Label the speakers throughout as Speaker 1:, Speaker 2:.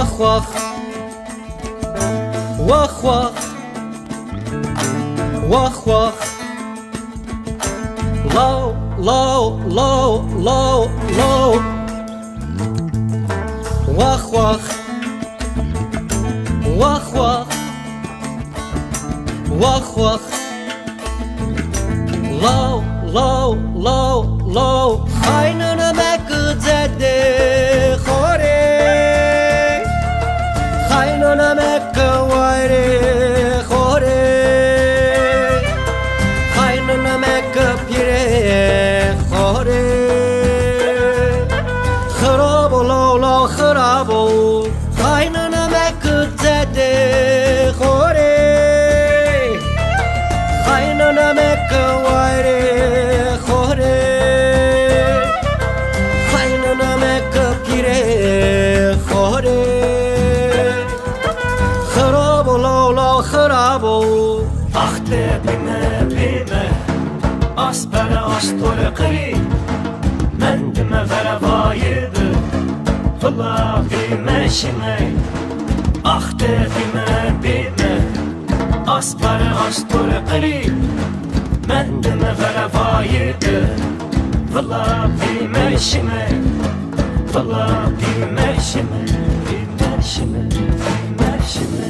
Speaker 1: واخ واخ واخ واخ واخ واخ لو لو لو لو لو واخ واخ واخ واخ واخ واخ لو لو لو لو خايننا مكزدي خوري خايننا مكواري خوري خايننا مكبيري خوري خرابو لو لو خرابو خايننا مكزدي خوري خايننا مكواري خوري خايننا مكبيري خوري خرابو لو لو خرابو
Speaker 2: أخته بما أصبر أشطرقي من دم فرفايد فالله بما شمي أخته بما أصبر أشطرقي من دم فرفايد فالله بما شمي فالله بما شمي بما شمي بما شمي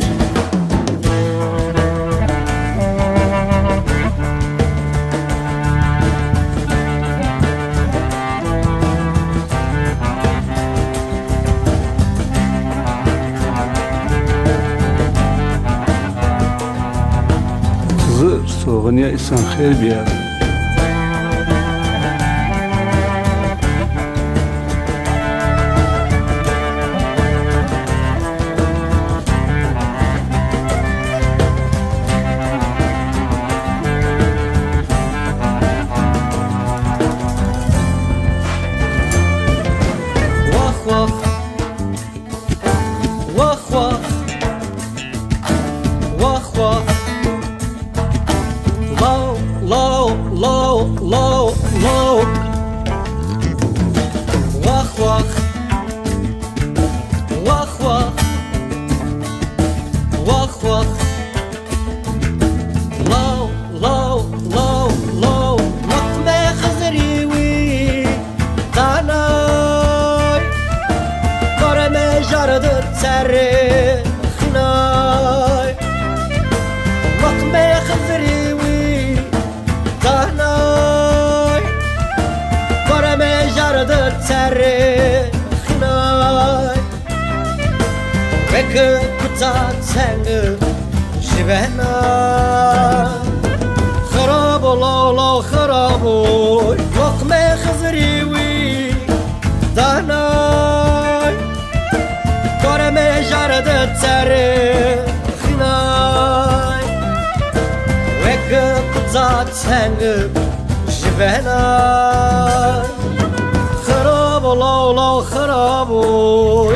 Speaker 3: Soğun ya insan xeyir bir yer.
Speaker 1: واخ واخ واخ واخ واخ واخ low, low, low, low, low. Wach, wach, wach, wach, wach, wach. Low, low, low, low. Wach me khazriwi, tanay. Kore me jardı tsarı, khnay. Wach me khazriwi. تهنای برم جرد تره خنای بکه کتا تنگ جبهنا خراب لالا خرابو لقم خزریوی تهنای برم جرد تره خنای بکه زاتنگ جبهنا خراب لالا خرابو